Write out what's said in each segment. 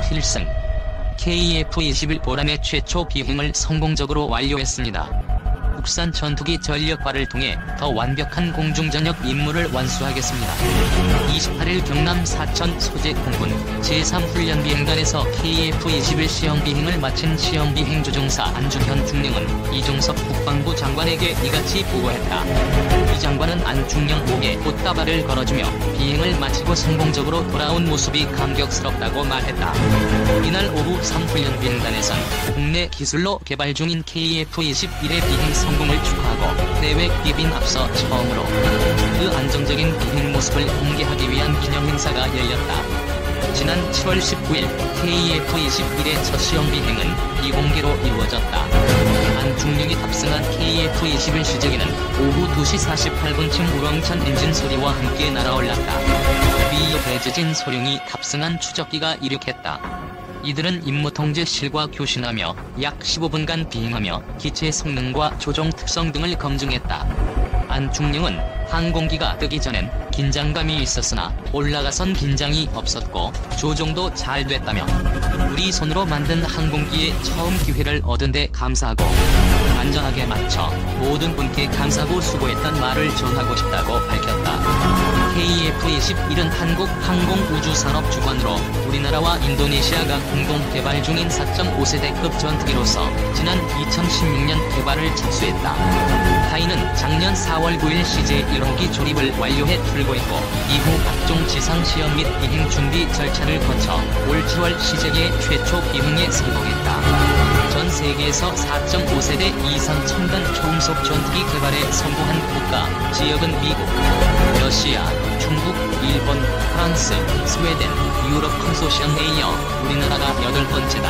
필승. KF-21 보람의 최초 비행을 성공적으로 완료했습니다. 국산 전투기 전력발을 통해 더 완벽한 공중전역 임무를 완수하겠습니다. 28일 경남 사천 소재 공군 제3훈련비행단에서 KF-21 시험비행을 마친 시험비행조종사 안중현 중령은 이종석 국방부 장관에게 이같이 보고했다. 이 장관은 안중령 목에 꽃다발을 걸어주며 비행을 마치고 성공적으로 돌아온 모습이 감격스럽다고 말했다. 이날 오후 3훈련비행단에선 국내 기술로 개발 중인 KF-21의 비행 성공을 축하하고 대회 기빈 앞서 처음으로 그 안정적인 비행 모습을 공개하기 위한 기념행사가 열렸다. 지난 7월 19일 KF-21의 첫 시험 비행은 비공개로 이루어졌다. 안중령이 탑승한 KF-21 시제기는 오후 2시 48분쯤 우렁찬 엔진 소리와 함께 날아올랐다. 뒤이어 배재진 소령이 탑승한 추적기가 이륙했다. 이들은 임무 통제실과 교신하며 약 15분간 비행하며 기체 성능과 조종 특성 등을 검증했다. 안중령은 항공기가 뜨기 전엔 긴장감이 있었으나 올라가선 긴장이 없었고 조종도 잘 됐다며 우리 손으로 만든 항공기에 처음 기회를 얻은 데 감사하고 안전하게 마쳐 모든 분께 감사하고 수고했단 말을 전하고 싶다고 밝혔다. KF-21은 한국 항공우주산업 주관으로 우리나라와 인도네시아가 공동 개발 중인 4.5세대급 전투기로서 지난 2016년 개발을 착수했다. 타이는 작년 4월 9일 CJ 1호기 조립을 완료해 출고했고 이후 각종 지상시험 및 비행 준비 절차를 거쳐 올 7월 시제기의 최초 비행에 성공했다. 전 세계에서 4.5세대 이상 첨단 초음속 전투기 개발에 성공한 국가, 지역은 미국, 러시아, 중국, 일본, 프랑스, 스웨덴, 유럽 컨소시엄에 이어 우리나라가 8번째다.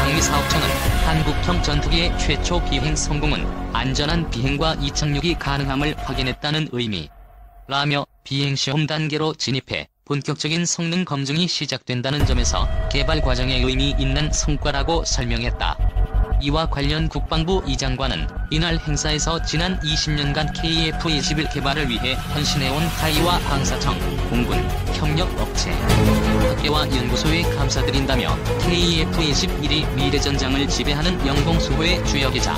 항미사업청은 한국형 전투기의 최초 비행 성공은 안전한 비행과 이착륙이 가능함을 확인했다는 의미라며 비행시험 단계로 진입해 본격적인 성능 검증이 시작된다는 점에서 개발 과정에 의미 있는 성과라고 설명했다. 이와 관련 국방부 이 장관은 이날 행사에서 지난 20년간 KF-21 개발을 위해 헌신해온 타이와 방사청, 공군, 협력업체, 학계와 연구소에 감사드린다며 KF-21이 미래전장을 지배하는 영공수호의 주역이자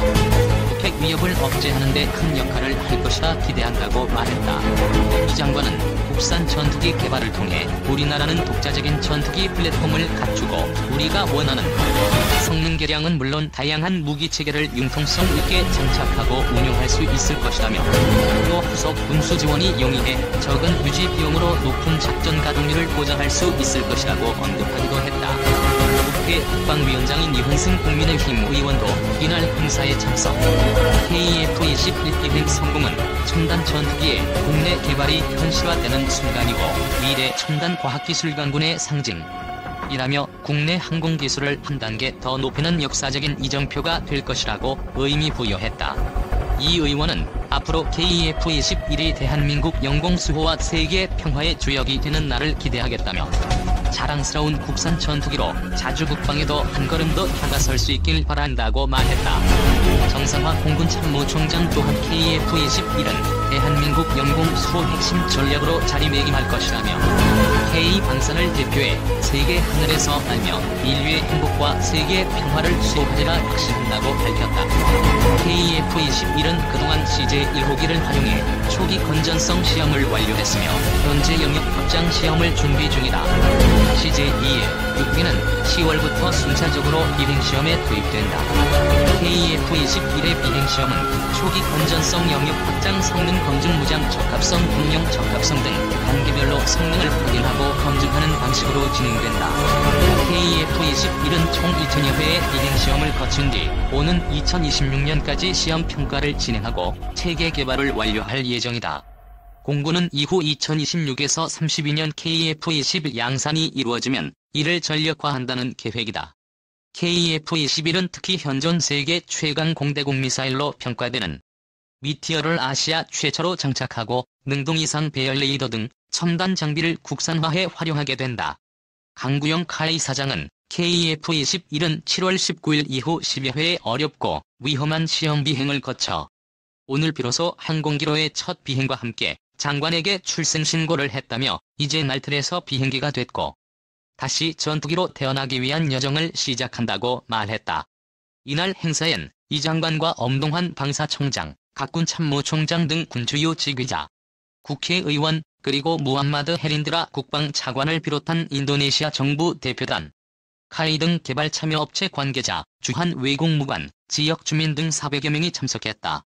북핵 위협을 억제하는 데 큰 역할을 할 것이라 기대한다고 말했다. 이 장관은 국산 전투기 개발을 통해 우리나라는 독자적인 전투기 플랫폼을 갖추고 우리가 원하는 성능 개량은 물론 다양한 무기 체계를 융통성 있게 장착하고 운용할 수 있을 것이라며 또 후속 군수 지원이 용이해 적은 유지 비용으로 높은 작전 가동률을 보장할 수 있을 것이라고 언급하기도 했다. 국회 국방위원장인 이훈승 국민의힘 의원도 이날 행사에 참석. KF-21 비행 성공은 첨단 전투기의 국내 개발이 현실화되는 순간이고 미래 첨단 과학기술 강군의 상징이라며 국내 항공기술을 한 단계 더 높이는 역사적인 이정표가 될 것이라고 의미 부여했다. 이 의원은 앞으로 KF-21이 대한민국 영공수호와 세계 평화의 주역이 되는 날을 기대하겠다며 자랑스러운 국산 전투기로 자주 국방에도 한 걸음 더 다가설 수 있길 바란다고 말했다. 정상화 공군 참모총장 또한 KF-21은 대한민국 영공수호 핵심 전략으로 자리매김할 것이라며 K방산을 대표해 세계 하늘에서 날며 인류의 행복과 세계 평화를 수호하리라 확신한다고 밝혔다. KF-21은 그동안 CJ1호기를 활용해 초기 건전성 시험을 완료했으며 현재 영역 확장 시험을 준비 중이다. CJ2의 6기는 10월부터 순차적으로 비행시험에 투입된다. KF-21의 비행시험은 초기 건전성 영역 확장 성능 검증 무장 적합성 공용 적합성 등 단계별로 성능을 확인하고 검증하는 방식으로 진행된다. KF-21은 총 2000여 회의 비행시험을 거친 뒤 오는 2026년까지 시험 평가를 진행하고 체계 개발을 완료할 예정이다. 공군은 이후 2026에서 32년 KF-21 양산이 이루어지면 이를 전력화한다는 계획이다. KF-21은 특히 현존 세계 최강 공대공 미사일로 평가되는 미티어를 아시아 최초로 장착하고 능동 이상 배열 레이더 등 첨단 장비를 국산화해 활용하게 된다. 강구영 카이 사장은 KF-21은 7월 19일 이후 10여 회의 어렵고 위험한 시험 비행을 거쳐 오늘 비로소 항공기로의 첫 비행과 함께 장관에게 출생 신고를 했다며 이제 날틀에서 비행기가 됐고 다시 전투기로 태어나기 위한 여정을 시작한다고 말했다. 이날 행사엔 이 장관과 엄동환 방사총장, 각군 참모총장 등 군 주요 지휘자, 국회의원, 그리고 무함마드 헤린드라 국방차관을 비롯한 인도네시아 정부 대표단, 카이 등 개발 참여업체 관계자, 주한 외국무관, 지역 주민 등 400여 명이 참석했다.